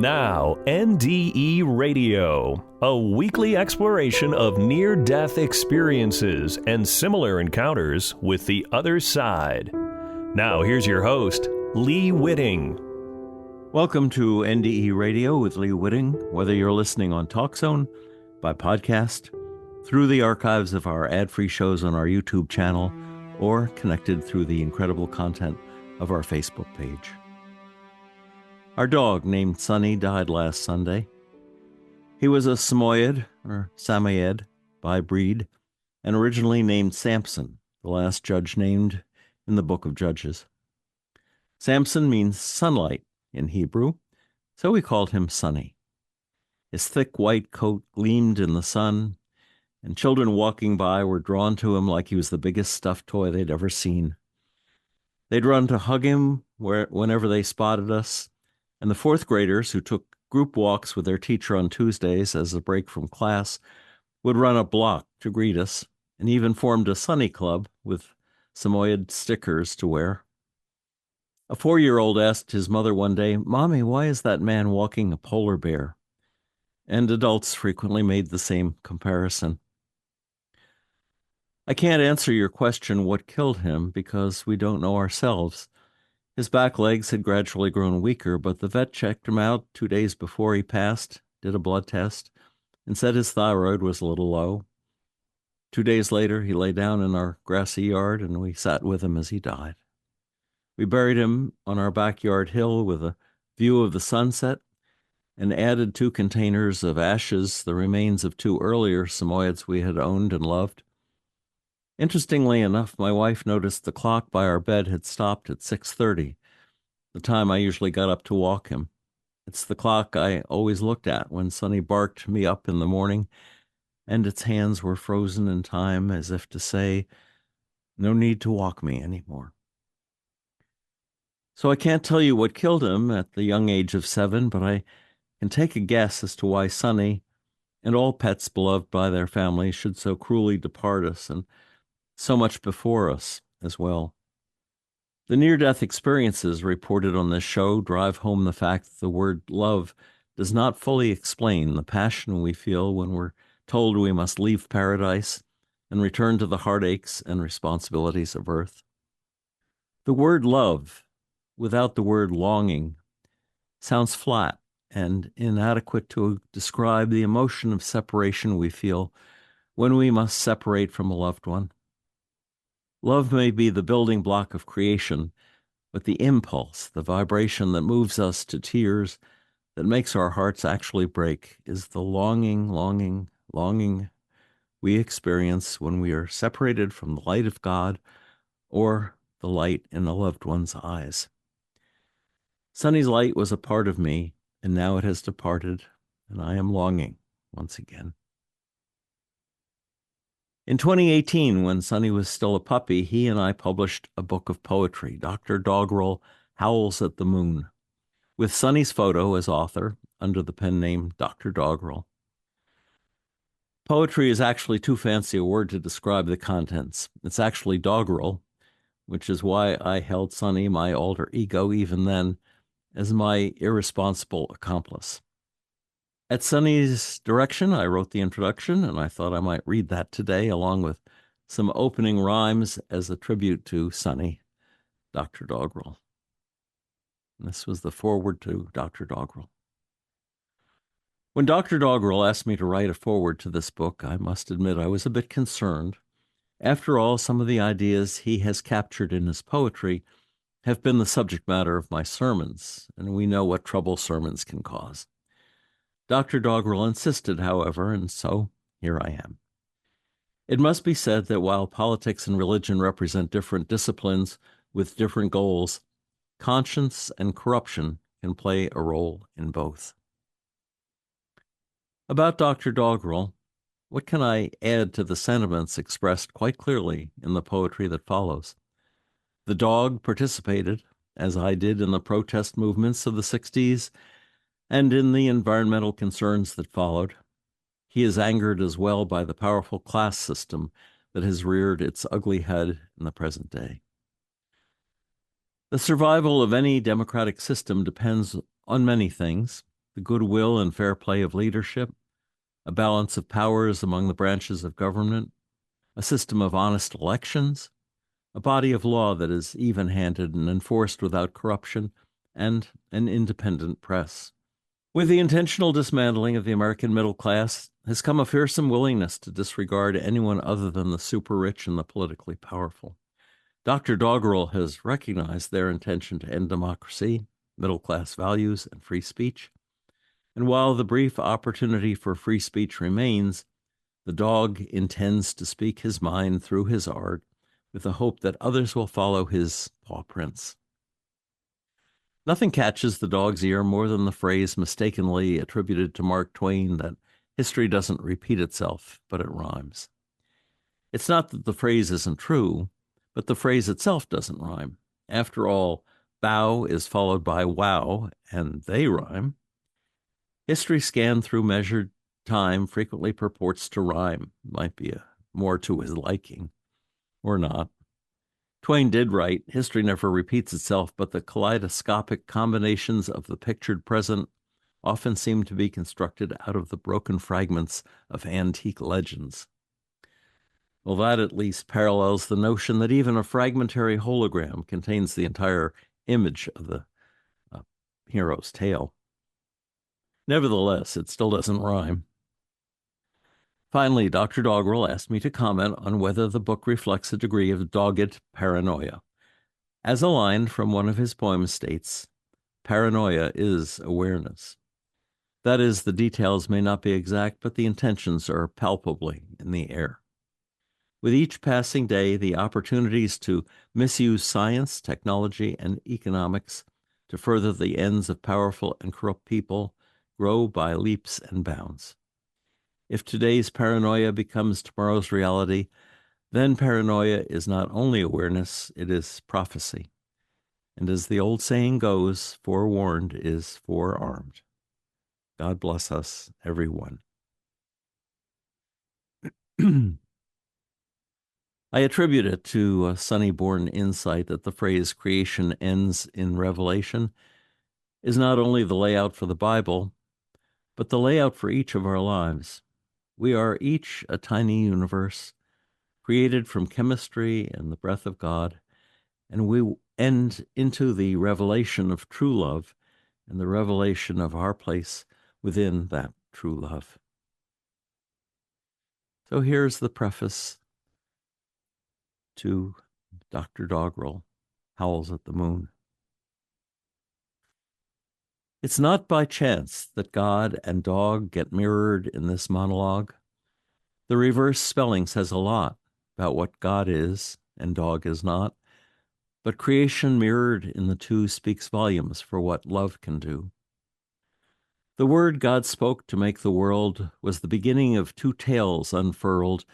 Now, NDE Radio, a weekly exploration of near-death experiences and similar encounters with the other side. Now, here's your host, Lee Witting. Welcome to NDE Radio with Lee Witting, whether you're listening on TalkZone, by podcast, through the archives of our ad-free shows on our YouTube channel, or connected through the incredible content of our Facebook page. Our dog, named Sonny, died last Sunday. He was a Samoyed, or Samoyed, by breed, and originally named Samson, the last judge named in the Book of Judges. Samson means sunlight in Hebrew, so we called him Sonny. His thick white coat gleamed in the sun, and children walking by were drawn to him like he was the biggest stuffed toy they'd ever seen. They'd run to hug him whenever they spotted us, and the fourth graders who took group walks with their teacher on Tuesdays as a break from class would run a block to greet us, and even formed a Sonny Club with Samoyed stickers to wear. A 4-year-old asked his mother one day, "Mommy, why is that man walking a polar bear?" And adults frequently made the same comparison. I can't answer your question, what killed him, because we don't know ourselves. His back legs had gradually grown weaker, but the vet checked him out 2 days before he passed, did a blood test, and said his thyroid was a little low. 2 days later, he lay down in our grassy yard, and we sat with him as he died. We buried him on our backyard hill with a view of the sunset, and added 2 containers of ashes, the remains of 2 earlier Samoyeds we had owned and loved. Interestingly enough, my wife noticed the clock by our bed had stopped at 6:30, the time I usually got up to walk him. It's the clock I always looked at when Sonny barked me up in the morning, and its hands were frozen in time as if to say, "No need to walk me anymore." So I can't tell you what killed him at the young age of 7, but I can take a guess as to why Sonny and all pets beloved by their families should so cruelly depart us, and so much before us as well. The near-death experiences reported on this show drive home the fact that the word love does not fully explain the passion we feel when we're told we must leave paradise and return to the heartaches and responsibilities of earth. The word love, without the word longing, sounds flat and inadequate to describe the emotion of separation we feel when we must separate from a loved one. Love may be the building block of creation, but the impulse, the vibration that moves us to tears, that makes our hearts actually break, is the longing we experience when we are separated from the light of God or the light in a loved one's eyes. Sonny's light was a part of me, and now it has departed, and I am longing once again. In 2018, when Sonny was still a puppy, he and I published a book of poetry, Dr. Doggerel Howls at the Moon, with Sonny's photo as author under the pen name Dr. Doggerel. Poetry is actually too fancy a word to describe the contents. It's actually doggerel, which is why I held Sonny, my alter ego even then, as my irresponsible accomplice. At Sonny's direction, I wrote the introduction, and I thought I might read that today, along with some opening rhymes as a tribute to Sonny, Dr. Doggerel. And this was the foreword to Dr. Doggerel. When Dr. Doggerel asked me to write a foreword to this book, I must admit I was a bit concerned. After all, some of the ideas he has captured in his poetry have been the subject matter of my sermons, and we know what trouble sermons can cause. Dr. Doggerel insisted, however, and so here I am. It must be said that while politics and religion represent different disciplines with different goals, conscience and corruption can play a role in both. About Dr. Doggerel, what can I add to the sentiments expressed quite clearly in the poetry that follows? The dog participated, as I did in the protest movements of the 60s and in the environmental concerns that followed. He is angered as well by the powerful class system that has reared its ugly head in the present day. The survival of any democratic system depends on many things, the goodwill and fair play of leadership, a balance of powers among the branches of government, a system of honest elections, a body of law that is even-handed and enforced without corruption, and an independent press. With the intentional dismantling of the American middle class has come a fearsome willingness to disregard anyone other than the super-rich and the politically powerful. Dr. Doggerel has recognized their intention to end democracy, middle-class values, and free speech. And while the brief opportunity for free speech remains, the dog intends to speak his mind through his art with the hope that others will follow his paw prints. Nothing catches the dog's ear more than the phrase mistakenly attributed to Mark Twain that history doesn't repeat itself, but it rhymes. It's not that the phrase isn't true, but the phrase itself doesn't rhyme. After all, bow is followed by wow, and they rhyme. History scanned through measured time frequently purports to rhyme. Might be more to his liking, or not. Twain did write, history never repeats itself, but the kaleidoscopic combinations of the pictured present often seem to be constructed out of the broken fragments of antique legends. Well, that at least parallels the notion that even a fragmentary hologram contains the entire image of the hero's tale. Nevertheless, it still doesn't rhyme. Finally, Dr. Doggerel asked me to comment on whether the book reflects a degree of dogged paranoia. As a line from one of his poems states, paranoia is awareness. That is, the details may not be exact, but the intentions are palpably in the air. With each passing day, the opportunities to misuse science, technology, and economics to further the ends of powerful and corrupt people grow by leaps and bounds. If today's paranoia becomes tomorrow's reality, then paranoia is not only awareness, it is prophecy. And as the old saying goes, forewarned is forearmed. God bless us, everyone. I attribute it to a sunny-born insight that the phrase creation ends in Revelation is not only the layout for the Bible, but the layout for each of our lives. We are each a tiny universe, created from chemistry and the breath of God, and we end into the revelation of true love and the revelation of our place within that true love. So here's the preface to Dr. Doggerel Howls at the Moon. It's not by chance that God and dog get mirrored in this monologue. The reverse spelling says a lot about what God is and dog is not, but creation mirrored in the two speaks volumes for what love can do. The word God spoke to make the world was the beginning of two tales unfurled.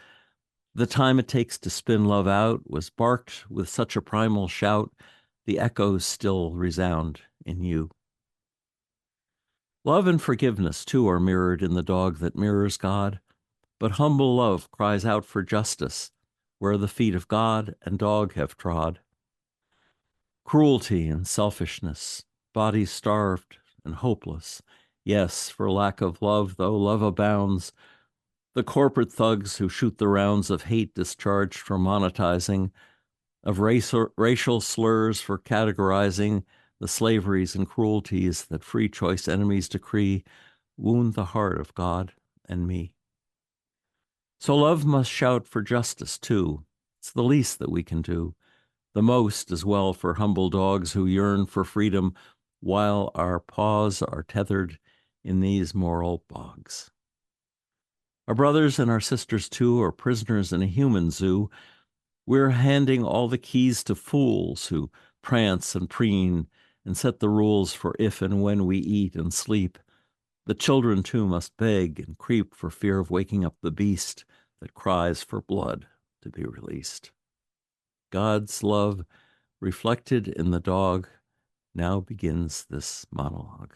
The time it takes to spin love out was barked with such a primal shout, the echoes still resound in you. Love and forgiveness, too, are mirrored in the dog that mirrors God, but humble love cries out for justice, where the feet of God and dog have trod. Cruelty and selfishness, bodies starved and hopeless, yes, for lack of love, though love abounds, the corporate thugs who shoot the rounds of hate discharged for monetizing, of racial slurs for categorizing, the slaveries and cruelties that free choice enemies decree wound the heart of God and me. So love must shout for justice, too. It's the least that we can do. The most as well for humble dogs who yearn for freedom while our paws are tethered in these moral bogs. Our brothers and our sisters, too, are prisoners in a human zoo. We're handing all the keys to fools who prance and preen and set the rules for if and when we eat and sleep. The children, too, must beg and creep for fear of waking up the beast that cries for blood to be released. God's love, reflected in the dog, now begins this monologue.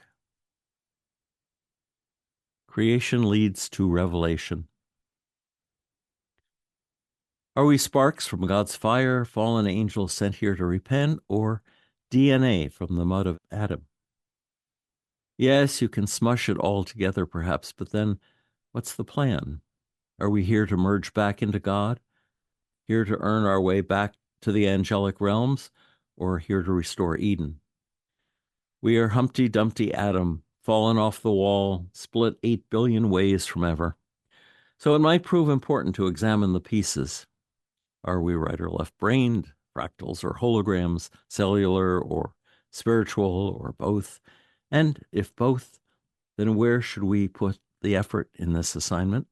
Creation leads to revelation. Are we sparks from God's fire, fallen angels sent here to repent, or DNA from the mud of Adam? Yes, you can smush it all together perhaps, but then what's the plan? Are we here to merge back into God? Here to earn our way back to the angelic realms? Or here to restore Eden? We are Humpty Dumpty Adam, fallen off the wall, split 8 billion ways from ever. So it might prove important to examine the pieces. Are we right or left-brained, fractals or holograms, cellular or spiritual or both? And if both, then where should we put the effort in this assignment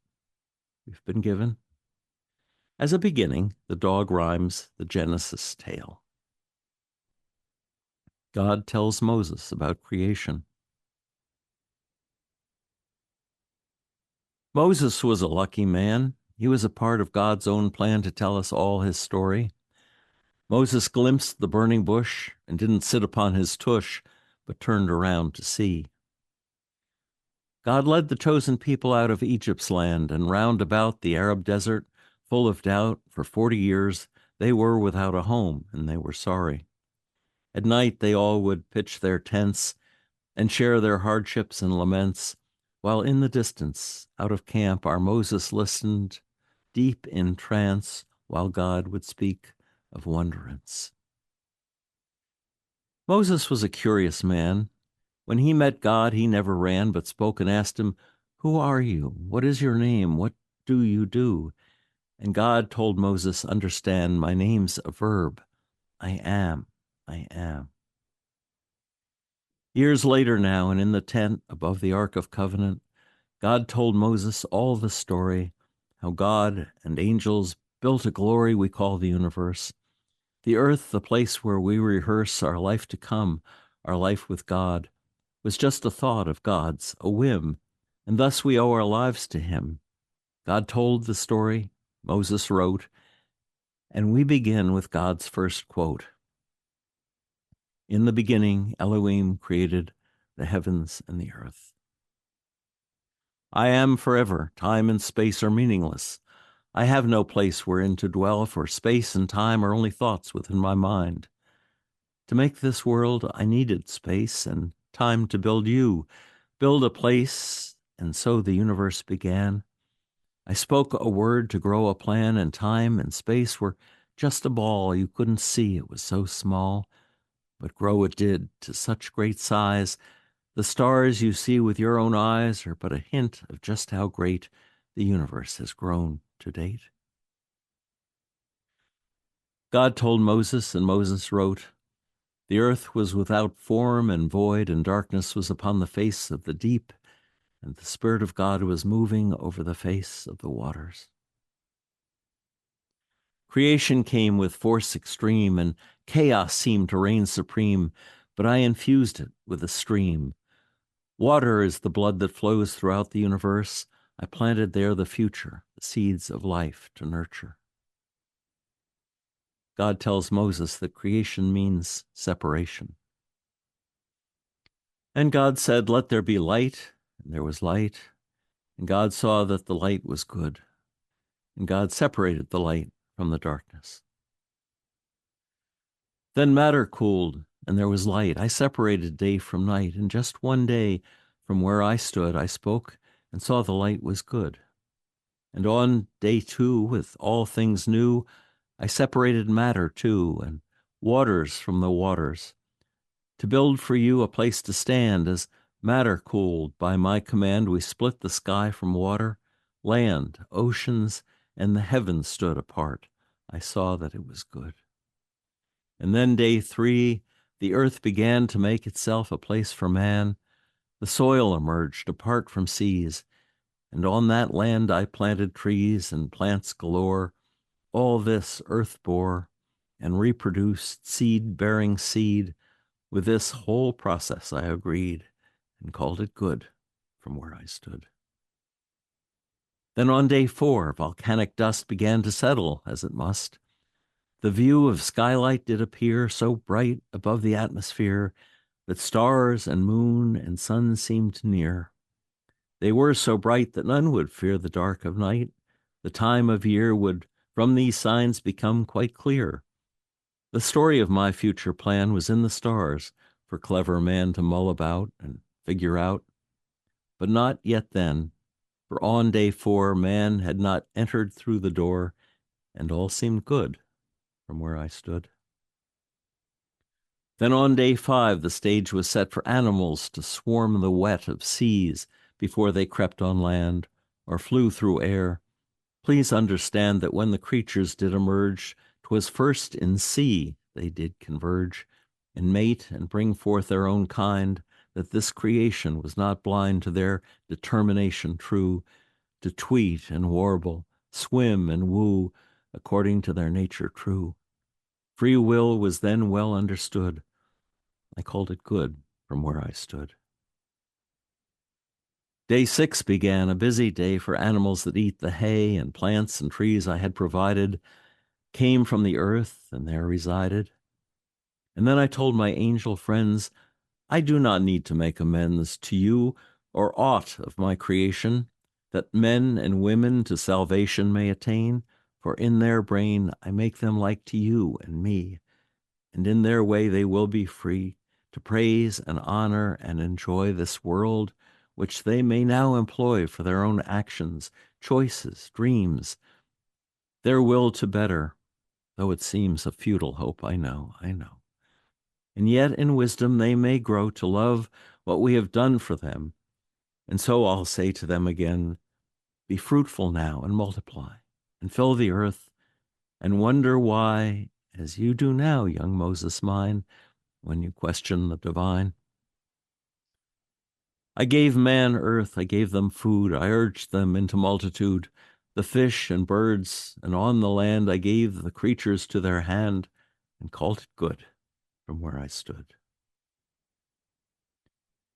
we've been given? As a beginning, the dog rhymes the Genesis tale. God tells Moses about creation. Moses was a lucky man. He was a part of God's own plan to tell us all his story. Moses glimpsed the burning bush and didn't sit upon his tush, but turned around to see. God led the chosen people out of Egypt's land, and round about the Arab desert, full of doubt, for 40 years they were without a home, and they were sorry. At night they all would pitch their tents and share their hardships and laments, while in the distance, out of camp, our Moses listened, deep in trance, while God would speak of wonderance. Moses was a curious man. When he met God, he never ran, but spoke and asked him, "Who are you? What is your name? What do you do?" And God told Moses, "Understand, my name's a verb. I am, I am." Years later now, and in the tent above the Ark of Covenant, God told Moses all the story, how God and angels built a glory we call the universe. The earth, the place where we rehearse our life to come, our life with God, was just a thought of God's, a whim, and thus we owe our lives to him. God told the story, Moses wrote, and we begin with God's first quote. In the beginning, Elohim created the heavens and the earth. I am forever. Time and space are meaningless. I have no place wherein to dwell, for space and time are only thoughts within my mind. To make this world, I needed space and time to build you, build a place, and so the universe began. I spoke a word to grow a plan, and time and space were just a ball you couldn't see, it was so small. But grow it did to such great size. The stars you see with your own eyes are but a hint of just how great the universe has grown to date. God told Moses, and Moses wrote, "The earth was without form and void, and darkness was upon the face of the deep, and the Spirit of God was moving over the face of the waters." Creation came with force extreme, and chaos seemed to reign supreme, but I infused it with a stream. Water is the blood that flows throughout the universe. I planted there the future, the seeds of life to nurture. God tells Moses that creation means separation. And God said, "Let there be light," and there was light. And God saw that the light was good. And God separated the light from the darkness. Then matter cooled, and there was light. I separated day from night, and just one day from where I stood, I spoke and saw the light was good. And on day 2, with all things new, I separated matter too, and waters from the waters, to build for you a place to stand. As matter cooled, by my command, we split the sky from water, land, oceans, and the heavens stood apart. I saw that it was good. And then day 3, the earth began to make itself a place for man. The soil emerged apart from seas, and on that land I planted trees and plants galore. All this earth bore and reproduced seed-bearing seed. With this whole process I agreed and called it good from where I stood. Then on day 4, volcanic dust began to settle, as it must. The view of skylight did appear, so bright above the atmosphere that stars and moon and sun seemed near. They were so bright that none would fear the dark of night. The time of year would from these signs become quite clear. The story of my future plan was in the stars for clever man to mull about and figure out, but not yet then, for on day 4 man had not entered through the door, and all seemed good from where I stood. Then on day 5 the stage was set for animals to swarm the wet of seas before they crept on land or flew through air. Please understand that when the creatures did emerge, 'twas first in sea they did converge, and mate and bring forth their own kind, that this creation was not blind to their determination true, to tweet and warble, swim and woo, according to their nature true. Free will was then well understood. I called it good from where I stood. Day 6 began, a busy day for animals that eat the hay and plants and trees I had provided, came from the earth and there resided. And then I told my angel friends, I do not need to make amends to you or aught of my creation, that men and women to salvation may attain, for in their brain I make them like to you and me, and in their way they will be free to praise and honor and enjoy this world, which they may now employ for their own actions, choices, dreams, their will to better, though it seems a futile hope, I know. And yet in wisdom they may grow to love what we have done for them. And so I'll say to them again, be fruitful now and multiply, and fill the earth, and wonder why, as you do now, young Moses mine, when you question the divine. I gave man earth, I gave them food, I urged them into multitude, the fish and birds, and on the land I gave the creatures to their hand, and called it good from where I stood.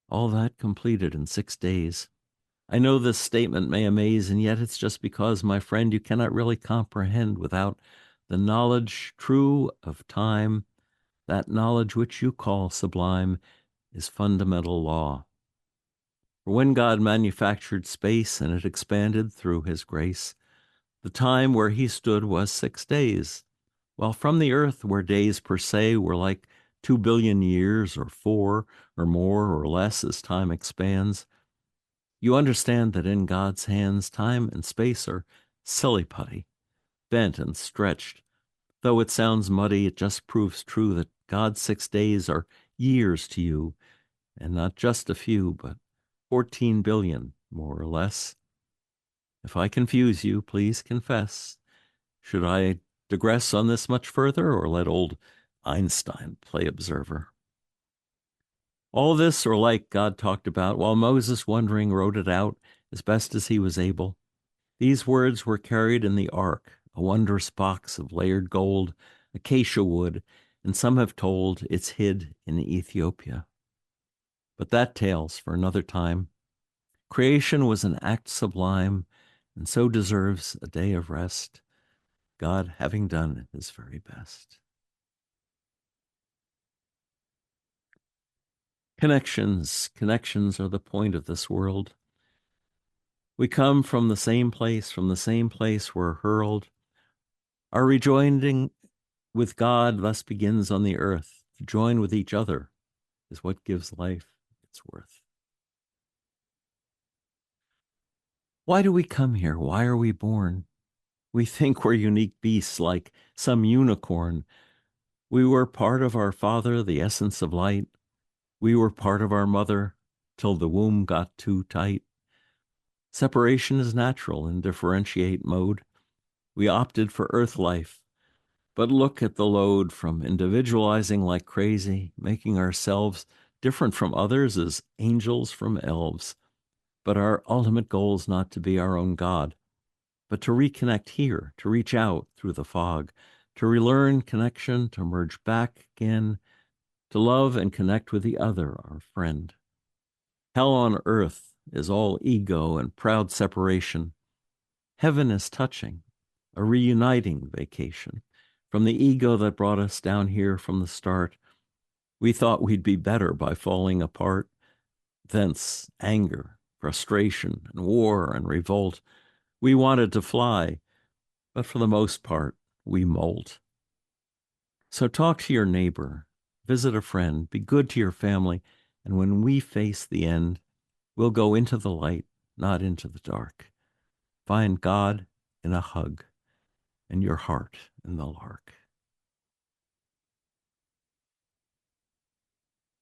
All that completed in 6 days. I know this statement may amaze, and yet it's just because, my friend, you cannot really comprehend without the knowledge true of time. That knowledge which you call sublime is fundamental law. For when God manufactured space and it expanded through his grace, the time where he stood was 6 days, while from the earth where days per se were like 2 billion years or 4 or more or less as time expands, you understand that in God's hands time and space are silly putty, bent and stretched. Though it sounds muddy, it just proves true that God's 6 days are years to you, and not just a few, but 14 billion, more or less. If I confuse you, please confess. Should I digress on this much further, or let old Einstein play observer? All this, or like, God talked about, while Moses, wondering, wrote it out as best as he was able. These words were carried in the ark, a wondrous box of layered gold, acacia wood, and some have told it's hid in Ethiopia. But that tale's for another time. Creation was an act sublime, and so deserves a day of rest, God having done his very best. Connections are the point of this world. We come from the same place we're hurled. Our rejoining with God thus begins on the earth. To join with each other is what gives life its worth. Why do we come here? Why are we born? We think we're unique beasts like some unicorn. We were part of our Father, the essence of light. We were part of our mother till the womb got too tight. Separation is natural in differentiate mode. We opted for earth life, but look at the load from individualizing like crazy, making ourselves different from others as angels from elves. But our ultimate goal is not to be our own God, but to reconnect here, to reach out through the fog, to relearn connection, to merge back again, to love and connect with the other, our friend. Hell on earth is all ego and proud separation. Heaven is touching, a reuniting vacation. From the ego that brought us down here from the start, we thought we'd be better by falling apart. Thence anger, frustration, and war and revolt. We wanted to fly, but for the most part, we molt. So talk to your neighbor, visit a friend, be good to your family, And when we face the end, we'll go into the light, not into the dark. Find God in a hug and your heart in the lark.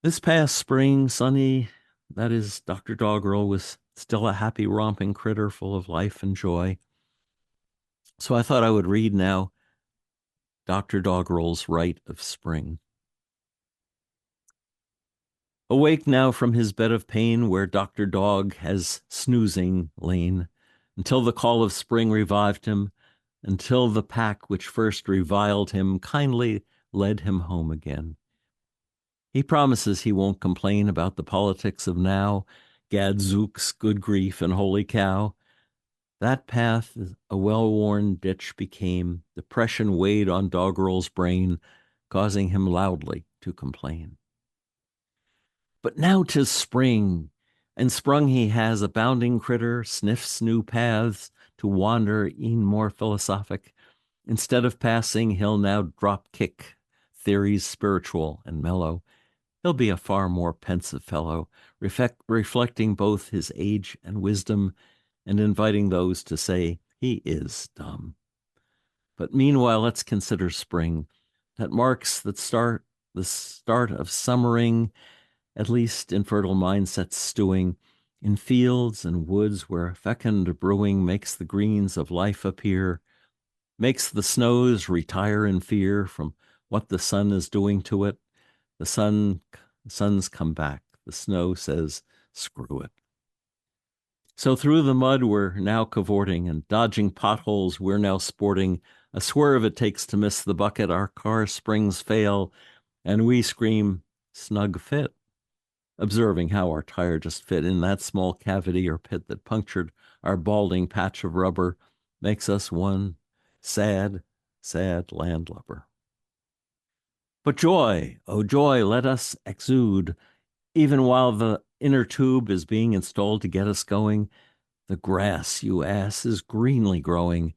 This past spring, Sunny, that is, Dr. Doggerel, was still a happy, romping critter full of life and joy. So I thought I would read now Dr. Doggerel's Rite of Spring. Awake now from his bed of pain, where Dr. Dog has snoozing lain, until the call of spring revived him, until the pack which first reviled him kindly led him home again. He promises he won't complain about the politics of now, gadzooks, good grief, and holy cow. That path a well-worn ditch became. Depression weighed on Doggerel's brain, causing him loudly to complain. But now 'tis spring, and sprung he has a bounding critter, sniffs new paths to wander e'en more philosophic. Instead of passing, he'll now drop kick theories spiritual and mellow. He'll be a far more pensive fellow, reflecting both his age and wisdom, and inviting those to say he is dumb. But meanwhile, let's consider spring, that marks the start of summering, at least in fertile mindsets stewing, in fields and woods where fecund brewing makes the greens of life appear, makes the snows retire in fear from what the sun is doing to it. The sun's come back. The snow says, screw it. So through the mud we're now cavorting, and dodging potholes we're now sporting. A swerve it takes to miss the bucket. Our car springs fail, and we scream, snug fit, observing how our tire just fit in that small cavity or pit that punctured our balding patch of rubber, makes us one sad, sad landlubber. But joy, oh joy, let us exude, even while the inner tube is being installed to get us going. The grass, you ass, is greenly growing,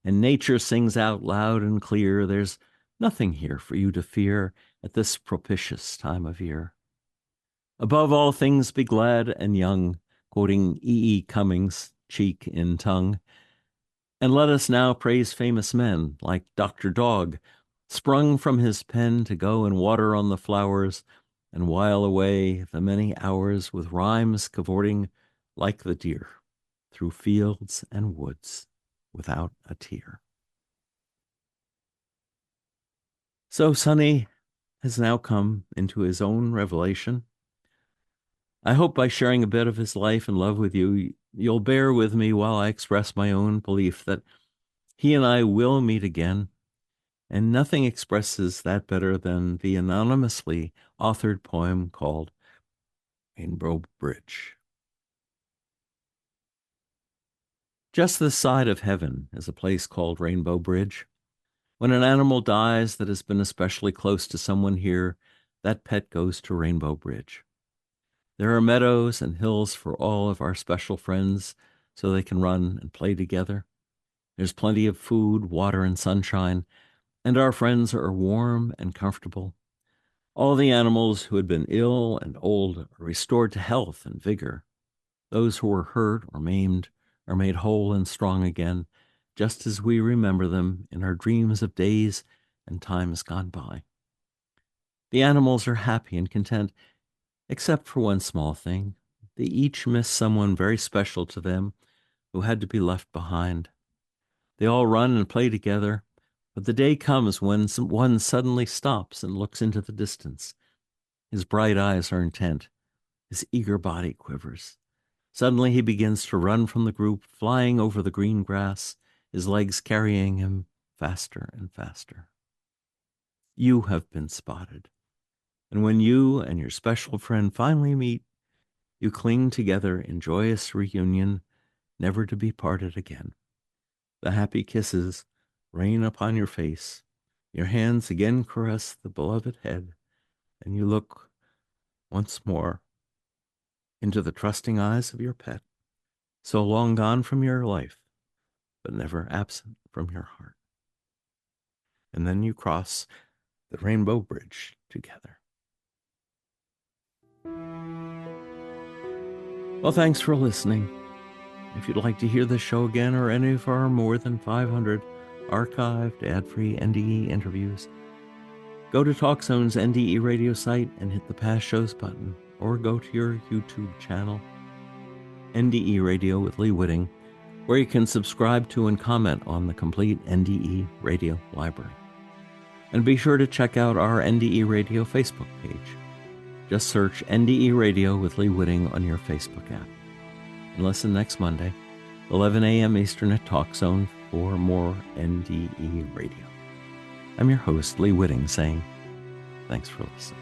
and nature sings out loud and clear. There's nothing here for you to fear at this propitious time of year. Above all things be glad and young, quoting E. E. Cummings, cheek in tongue. And let us now praise famous men like Dr. Dog, sprung from his pen to go and water on the flowers and while away the many hours with rhymes cavorting like the deer through fields and woods without a tear. So Sunny has now come into his own revelation. I hope by sharing a bit of his life and love with you, you'll bear with me while I express my own belief that he and I will meet again, and nothing expresses that better than the anonymously authored poem called Rainbow Bridge. Just this side of heaven is a place called Rainbow Bridge. When an animal dies that has been especially close to someone here, that pet goes to Rainbow Bridge. There are meadows and hills for all of our special friends so they can run and play together. There's plenty of food, water, and sunshine, and our friends are warm and comfortable. All the animals who had been ill and old are restored to health and vigor. Those who were hurt or maimed are made whole and strong again, just as we remember them in our dreams of days and times gone by. The animals are happy and content, except for one small thing. They each miss someone very special to them who had to be left behind. They all run and play together, but the day comes when one suddenly stops and looks into the distance. His bright eyes are intent. His eager body quivers. Suddenly he begins to run from the group, flying over the green grass, his legs carrying him faster and faster. You have been spotted. And when you and your special friend finally meet, you cling together in joyous reunion, never to be parted again. The happy kisses rain upon your face. Your hands again caress the beloved head, and you look once more into the trusting eyes of your pet, so long gone from your life, but never absent from your heart. And then you cross the Rainbow Bridge together. Well, thanks for listening. If you'd like to hear this show again or any of our more than 500 archived, ad-free NDE interviews, go to TalkZone's NDE Radio site and hit the Past Shows button, or go to your YouTube channel, NDE Radio with Lee Witting, where you can subscribe to and comment on the complete NDE Radio library. And be sure to check out our NDE Radio Facebook page. Just search NDE Radio with Lee Witting on your Facebook app. And listen next Monday, 11 a.m. Eastern at TalkZone for more NDE Radio. I'm your host, Lee Witting, saying thanks for listening.